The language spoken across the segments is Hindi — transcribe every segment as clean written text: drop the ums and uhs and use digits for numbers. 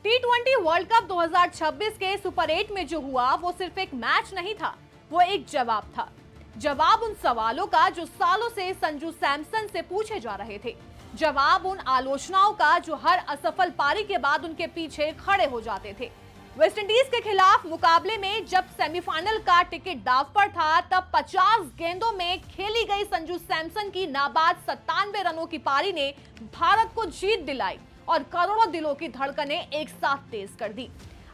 टी20 वर्ल्ड कप 2026 के सुपर 8 में जो हुआ वो सिर्फ एक मैच नहीं था, वो एक जवाब था। जवाब उन सवालों का जो सालों से संजू सैमसन से पूछे जा रहे थे। जवाब उन आलोचनाओं का जो हर असफल पारी के बाद उनके पीछे खड़े हो जाते थे। वेस्टइंडीज के खिलाफ मुकाबले में जब सेमीफाइनल का टिकट दांव पर था, तब 50 गेंदों में खेली गई संजू सैमसन की नाबाद 97 रनों की पारी ने भारत को जीत दिलाई और करोड़ों दिलों की धड़कनें एक साथ तेज कर दी।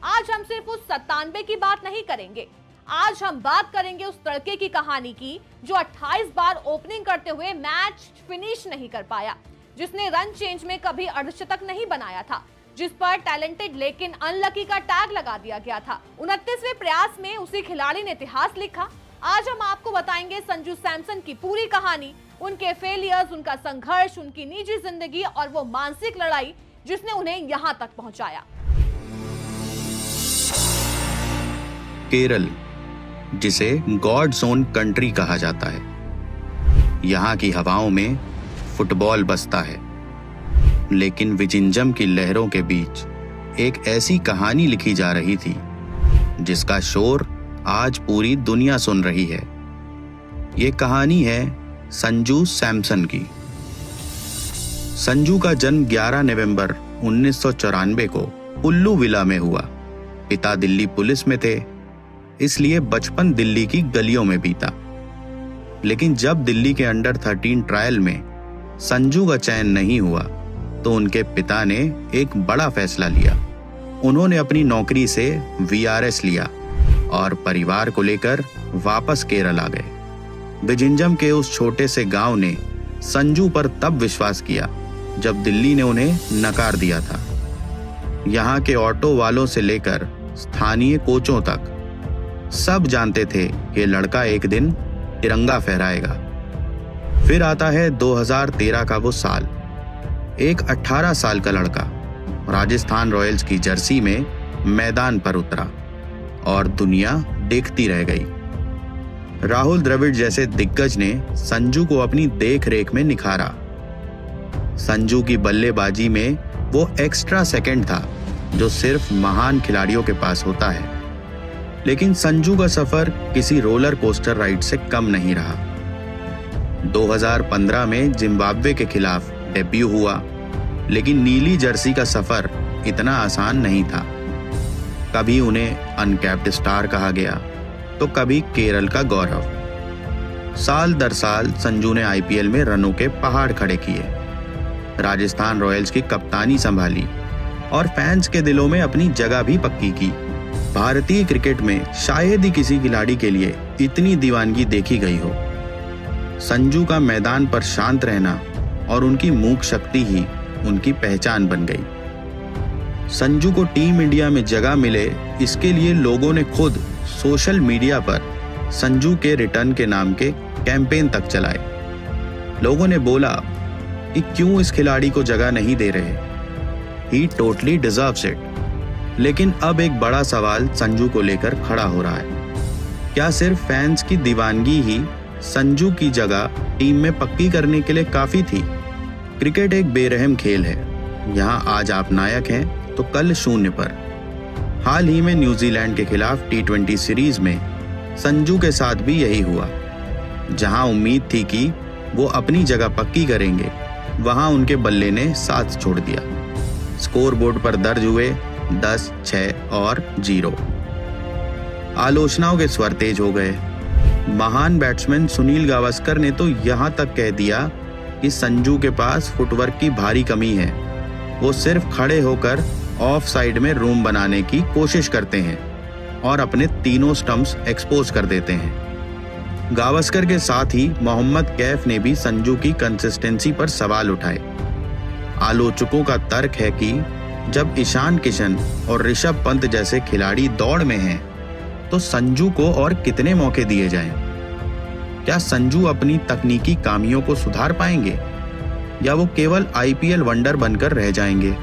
आज हम सिर्फ उस 97 की बात नहीं करेंगे, आज हम बात करेंगे उस तड़के की कहानी की जो 28 बार ओपनिंग करते हुए मैच फिनिश नहीं कर पाया, जिसने रन चेंज में कभी अर्धशतक नहीं बनाया था, जिस पर टैलेंटेड लेकिन अनलकी का टैग लगा दिया गया था। 29वें प्रयास में उसी खिलाड़ी ने इतिहास लिखा। आज हम आपको बताएंगे संजू सैमसन की पूरी कहानी, उनके फेलियर्स, उनका संघर्ष, उनकी निजी जिंदगी और वो मानसिक लड़ाई जिसने उन्हें यहां तक पहुंचाया। केरल, जिसे गॉड्स ओन कंट्री कहा जाता है, यहाँ की हवाओं में फुटबॉल बसता है। लेकिन विजिंजम की लहरों के बीच एक ऐसी कहानी लिखी जा रही थी जिसका शोर आज पूरी दुनिया सुन रही है। ये कहानी है संजू सैमसन की। संजू का जन्म 11 नवंबर 1994 को पुल्लू विला में हुआ। पिता दिल्ली पुलिस में थे, इसलिए बचपन दिल्ली की गलियों में बीता। लेकिन जब दिल्ली के अंडर 13 ट्रायल में संजू का चयन नहीं हुआ तो उनके पिता ने एक बड़ा फैसला लिया। उन्होंने अपनी नौकरी से वीआरएस लिया और परिवार को लेकर वापस केरल आ गए। विजिंजम के उस छोटे से गांव ने संजू पर तब विश्वास किया जब दिल्ली ने उन्हें नकार दिया था। यहाँ के ऑटो वालों से लेकर स्थानीय कोचों तक सब जानते थे कि लड़का एक दिन तिरंगा फहराएगा। फिर आता है 2013 का वो साल। एक 18 साल का लड़का राजस्थान रॉयल्स की जर्सी में मैदान पर उतरा और दुनिया देखती रह गई। राहुल द्रविड़ जैसे दिग्गज ने संजू को अपनी देख रेख में निखारा। संजू की बल्लेबाजी में वो एक्स्ट्रा सेकंड था जो सिर्फ महान खिलाड़ियों के पास होता है। लेकिन संजू का सफर किसी रोलर कोस्टर राइड से कम नहीं रहा। 2015 में जिम्बाब्वे के खिलाफ डेब्यू हुआ, लेकिन नीली जर्सी का सफर इतना आसान नहीं था। कभी उन्हें अनकैप्ड स्टार कहा गया तो कभी केरल का गौरव। साल दर साल संजू ने आईपीएल में रनों के पहाड़ खड़े किए, राजस्थान रॉयल्स की कप्तानी संभाली और फैंस के दिलों में अपनी जगह भी पक्की की। भारतीय क्रिकेट में शायद ही किसी खिलाड़ी के लिए इतनी दीवानगी देखी गई हो। संजू का मैदान पर शांत रहना और उनकी मूक शक्ति ही उनकी पहचान बन गई। संजू को टीम इंडिया में जगह मिले, इसके लिए लोगों ने खुद सोशल मीडिया पर संजू के रिटर्न के नाम के कैंपेन तक चलाए। लोगों ने बोला कि क्यों इस खिलाड़ी को जगह नहीं दे रहे, ही टोटली डिजर्व्स इट। लेकिन अब एक बड़ा सवाल संजू को लेकर खड़ा हो रहा है। क्या सिर्फ फैंस की दीवानगी ही संजू की जगह टीम में पक्की करने के लिए काफी थी? क्रिकेट एक बेरहम खेल है। यहाँ आज आप नायक हैं तो कल शून्य पर। हाल ही में न्यूजीलैंड के खिलाफ टी20 सीरीज में संजू के साथ भी यही हुआ। जहाँ उम्मीद थी कि वो अपनी जगह पक्की करेंगे, वहाँ उनके बल्ले ने साथ छोड़ दिया। स्कोरबोर्ड पर दर्ज हुए 10, 6 और 0। आलोचनाओं के स्वर तेज हो गए। महान बैट्समैन सुनील गावस्कर ने तो यहाँ तक कह दिया कि संजू के पास फुटवर्क की भारी कमी है, वो सिर्फ खड़े होकर ऑफ साइड में रूम बनाने की कोशिश करते हैं और अपने तीनों स्टंप्स एक्सपोज कर देते हैं। गावस्कर के साथ ही मोहम्मद कैफ ने भी संजू की कंसिस्टेंसी पर सवाल उठाए। आलोचकों का तर्क है कि जब ईशान किशन और ऋषभ पंत जैसे खिलाड़ी दौड़ में हैं, तो संजू को और कितने मौके दिए जाएं? क्या संजू अपनी तकनीकी खामियों को सुधार पाएंगे या वो केवल आईपीएल वंडर बनकर रह जाएंगे?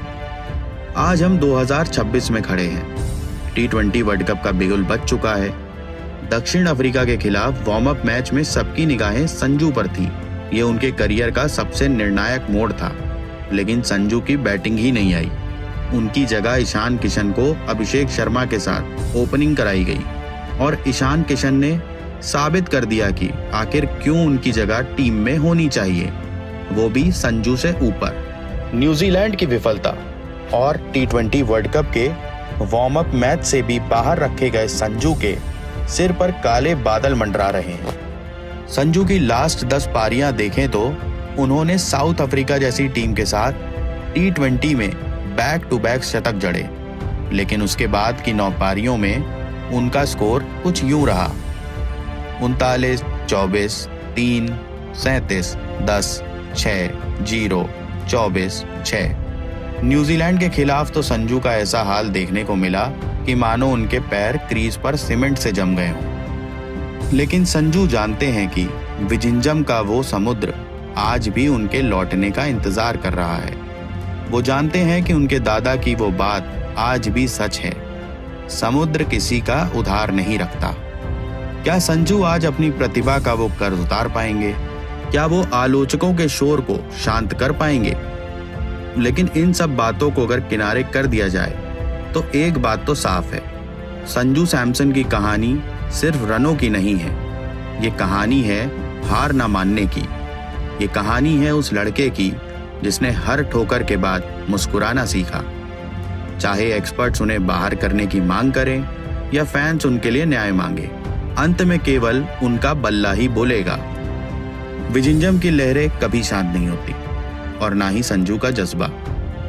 आज हम 2026 में खड़े हैं। टी20 वर्ल्ड कप का बिगुल बज चुका है। दक्षिण अफ्रीका के खिलाफ वार्म अप मैच में सबकी निगाहें संजू पर थी। ये उनके करियर का सबसे निर्णायक मोड़ था, लेकिन संजू की बैटिंग ही नहीं आई। उनकी जगह ईशान किशन को अभिषेक शर्मा के साथ ओपनिंग कराई गई और ईशान किशन ने साबित कर दिया कि आखिर क्यों उनकी जगह टीम में होनी चाहिए, वो भी संजू से ऊपर। न्यूजीलैंड की विफलता और टी20 वर्ल्ड कप के वार्म अप मैच से भी बाहर रखे गए संजू के सिर पर काले बादल मंडरा रहे हैं। संजू की लास्ट 10 पारियां देखें तो उन्होंने साउथ अफ्रीका जैसी टीम के साथ टी20 में बैक टू बैक शतक जड़े, लेकिन उसके बाद की 9 पारियों में उनका स्कोर कुछ यूं रहा: 39, 24, 3, 37, 10, 6, 0, 24, 6। न्यूजीलैंड के खिलाफ तो संजू का ऐसा हाल देखने को मिला कि मानो उनके पैर क्रीज पर सीमेंट से जम गए हों। लेकिन संजू जानते हैं कि विजिंजम का वो समुद्र आज भी उनके लौटने का इंतजार कर रहा है। वो जानते हैं कि उनके दादा की वो बात आज भी सच है, समुद्र किसी का उधार नहीं रखता। क्या संजू आज अपनी प्रतिभा का वो कर्ज उतार पाएंगे? क्या वो आलोचकों के शोर को शांत कर पाएंगे? लेकिन इन सब बातों को अगर किनारे कर दिया जाए तो एक बात तो साफ है, संजू सैमसन की कहानी सिर्फ रनों की नहीं है। ये कहानी है हार ना मानने की। ये कहानी है उस लड़के की जिसने हर ठोकर के बाद मुस्कुराना सीखा, चाहे एक्सपर्ट्स उन्हें बाहर करने की मांग करें या फैंस उनके लिए न्याय मांगे, अंत में केवल उनका बल्ला ही बोलेगा। विजिंजम की लहरें कभी शांत नहीं होती और ना ही संजू का जज्बा।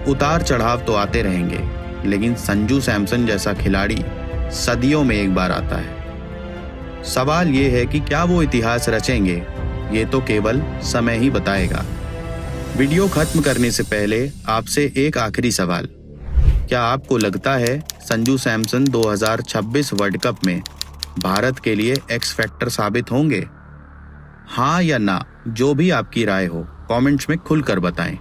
उतार चढ़ाव तो आते रहेंगे, लेकिन संजू सैमसन जैसा खिलाड़ी सदियों में एक बार आता है। सवाल ये है कि क्या वो इतिहास रचेंगे, ये तो केवल समय ही बताएगा। वीडियो खत्म करने से पहले आपसे एक आखिरी सवाल, क्या आपको लगता है संजू सैमसन 2026 वर्ल्ड कप में भारत के लिए एक्स फैक्टर साबित होंगे? हाँ या ना, जो भी आपकी राय हो कमेंट्स में खुलकर बताएं।